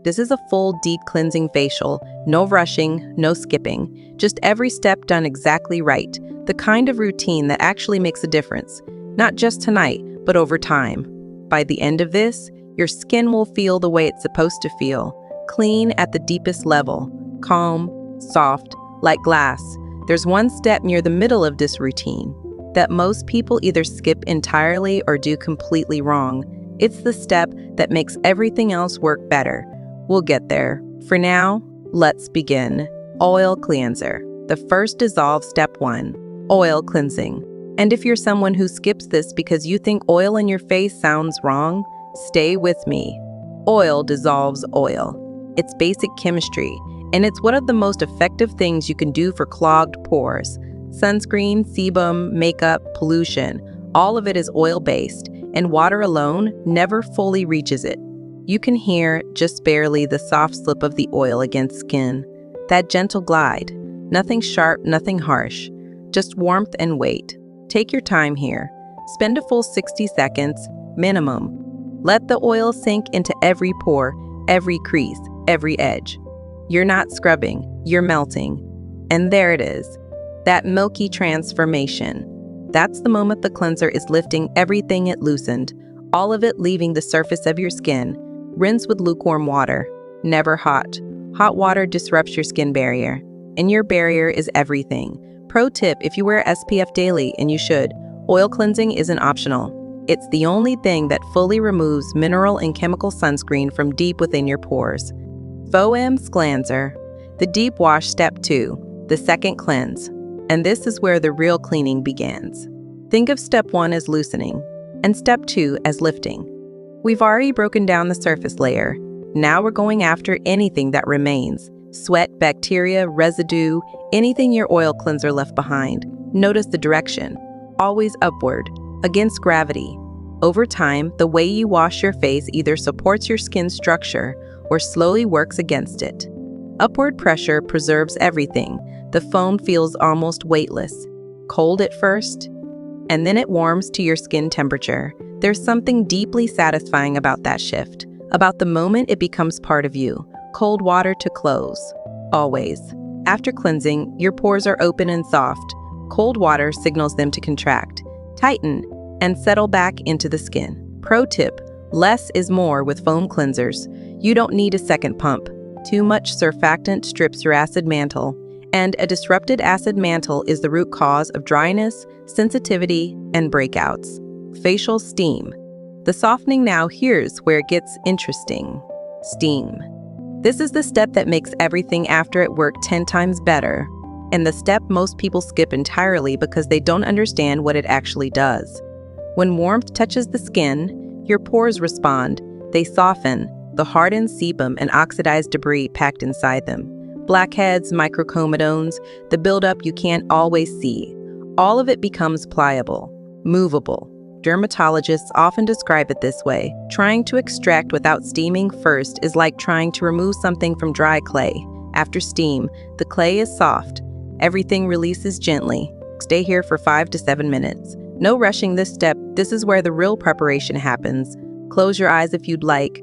This is a full deep cleansing facial, no rushing, no skipping, just every step done exactly right, the kind of routine that actually makes a difference, not just tonight, but over time. By the end of this, your skin will feel the way it's supposed to feel, clean at the deepest level, calm, soft, like glass. There's one step near the middle of this routine that most people either skip entirely or do completely wrong. It's the step that makes everything else work better. We'll get there. For now, let's begin. Oil cleanser. The first dissolve step 1, oil cleansing. And if you're someone who skips this because you think oil in your face sounds wrong, stay with me. Oil dissolves oil. It's basic chemistry, and it's one of the most effective things you can do for clogged pores. Sunscreen, sebum, makeup, pollution, all of it is oil-based, and water alone never fully reaches it. You can hear, just barely, the soft slip of the oil against skin. That gentle glide. Nothing sharp, nothing harsh. Just warmth and weight. Take your time here. Spend a full 60 seconds, minimum. Let the oil sink into every pore, every crease, every edge. You're not scrubbing, you're melting. And there it is. That milky transformation. That's the moment the cleanser is lifting everything it loosened, all of it leaving the surface of your skin. Rinse with lukewarm water, never hot. Hot water disrupts your skin barrier, and your barrier is everything. Pro tip, if you wear SPF daily, and you should, oil cleansing isn't optional. It's the only thing that fully removes mineral and chemical sunscreen from deep within your pores. Foam's cleanser, the deep wash step 2, the second cleanse. And this is where the real cleaning begins. Think of step 1 as loosening, and step 2 as lifting. We've already broken down the surface layer. Now we're going after anything that remains. Sweat, bacteria, residue, anything your oil cleanser left behind. Notice the direction. Always upward, against gravity. Over time, the way you wash your face either supports your skin's structure or slowly works against it. Upward pressure preserves everything. The foam feels almost weightless, cold at first, and then it warms to your skin temperature. There's something deeply satisfying about that shift, about the moment it becomes part of you. Cold water to close, always. After cleansing, your pores are open and soft. Cold water signals them to contract, tighten, and settle back into the skin. Pro tip, less is more with foam cleansers. You don't need a second pump. Too much surfactant strips your acid mantle, and a disrupted acid mantle is the root cause of dryness, sensitivity, and breakouts. Facial steam. The softening now, here's where it gets interesting. Steam. This is the step that makes everything after it work 10 times better, and the step most people skip entirely because they don't understand what it actually does. When warmth touches the skin, your pores respond. They soften, the hardened sebum and oxidized debris packed inside them. Blackheads, microcomedones, the buildup you can't always see. All of it becomes pliable, movable. Dermatologists often describe it this way. Trying to extract without steaming first is like trying to remove something from dry clay. After steam, the clay is soft. Everything releases gently. Stay here for 5 to 7 minutes. No rushing this step. This is where the real preparation happens. Close your eyes if you'd like.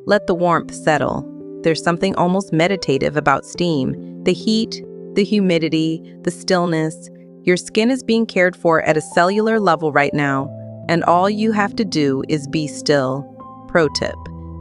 Let the warmth settle. There's something almost meditative about steam. The heat, the humidity, the stillness. Your skin is being cared for at a cellular level right now, and all you have to do is be still. Pro tip,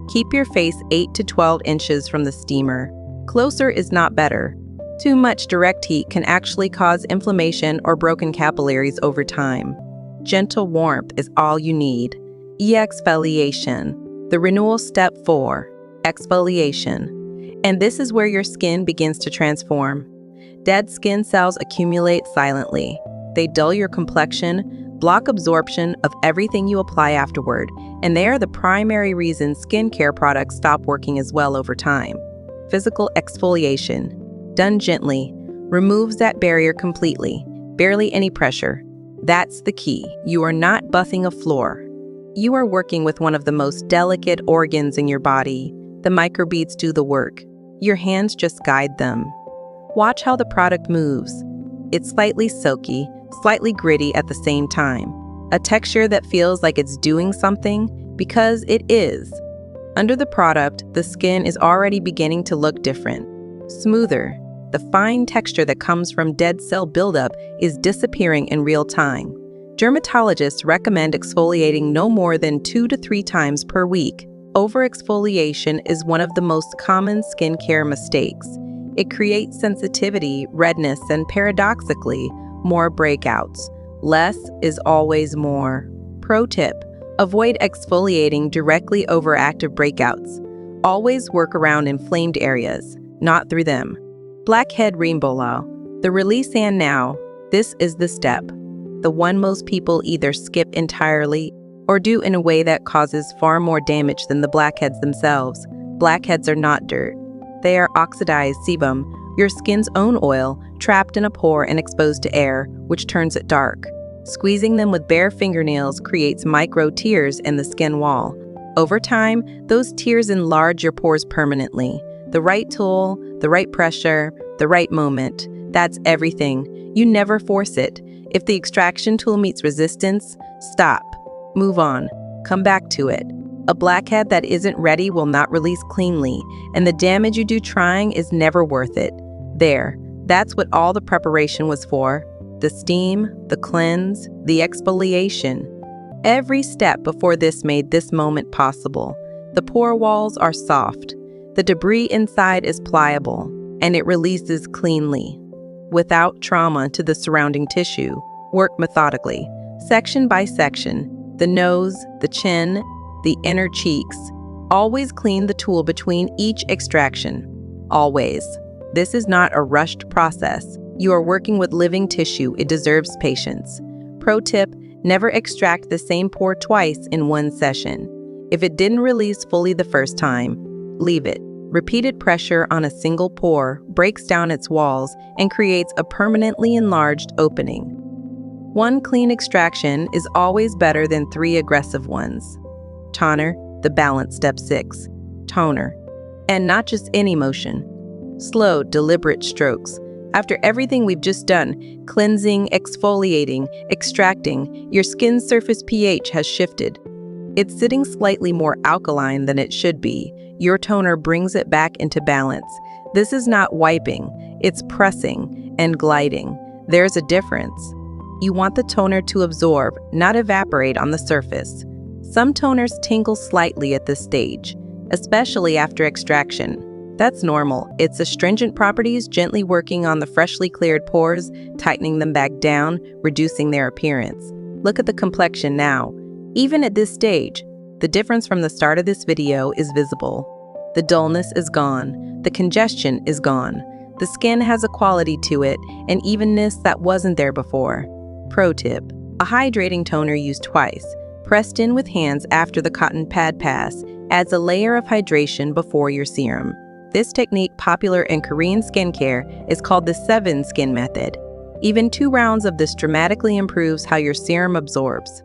keep your face 8 to 12 inches from the steamer. Closer is not better. Too much direct heat can actually cause inflammation or broken capillaries over time. Gentle warmth is all you need. Exfoliation, the renewal step 4. Exfoliation. And this is where your skin begins to transform. Dead skin cells accumulate silently. They dull your complexion, block absorption of everything you apply afterward, and they are the primary reason skincare products stop working as well over time. Physical exfoliation, done gently, removes that barrier completely, barely any pressure. That's the key. You are not buffing a floor. You are working with one of the most delicate organs in your body. The microbeads do the work. Your hands just guide them. Watch how the product moves. It's slightly silky, slightly gritty at the same time. A texture that feels like it's doing something because it is. Under the product, the skin is already beginning to look different. Smoother. The fine texture that comes from dead cell buildup is disappearing in real time. Dermatologists recommend exfoliating no more than 2 to 3 times per week. Overexfoliation is one of the most common skincare mistakes. It creates sensitivity, redness, and paradoxically, more breakouts. Less is always more. Pro tip: avoid exfoliating directly over active breakouts. Always work around inflamed areas, not through them. Blackhead Rimbola. The release and now. This is the step. The one most people either skip entirely or do in a way that causes far more damage than the blackheads themselves. Blackheads are not dirt. They are oxidized sebum, your skin's own oil, trapped in a pore and exposed to air, which turns it dark. Squeezing them with bare fingernails creates micro tears in the skin wall. Over time, those tears enlarge your pores permanently. The right tool, the right pressure, the right moment. That's everything. You never force it. If the extraction tool meets resistance, stop. Move on. Come back to it. A blackhead that isn't ready will not release cleanly, and the damage you do trying is never worth it. There. That's what all the preparation was for. The steam, the cleanse, the exfoliation. Every step before this made this moment possible. The pore walls are soft. The debris inside is pliable, and it releases cleanly. Without trauma to the surrounding tissue, work methodically, section by section, the nose, the chin, the inner cheeks. Always clean the tool between each extraction. Always. This is not a rushed process. You are working with living tissue. It deserves patience. Pro tip: never extract the same pore twice in one session. If it didn't release fully the first time, leave it. Repeated pressure on a single pore breaks down its walls and creates a permanently enlarged opening. One clean extraction is always better than 3 aggressive ones. Toner, the balance step 6. Toner. And not just any motion. Slow, deliberate strokes. After everything we've just done, cleansing, exfoliating, extracting, your skin's surface pH has shifted. It's sitting slightly more alkaline than it should be. Your toner brings it back into balance. This is not wiping, it's pressing and gliding. There's a difference. You want the toner to absorb, not evaporate on the surface. Some toners tingle slightly at this stage, especially after extraction. That's normal. Its astringent properties gently working on the freshly cleared pores, tightening them back down, reducing their appearance. Look at the complexion now. Even at this stage, the difference from the start of this video is visible. The dullness is gone. The congestion is gone. The skin has a quality to it, an evenness that wasn't there before. Pro tip: a hydrating toner used twice, pressed in with hands after the cotton pad pass, adds a layer of hydration before your serum. This technique, popular in Korean skincare, is called the 7 skin method. Even 2 rounds of this dramatically improves how your serum absorbs.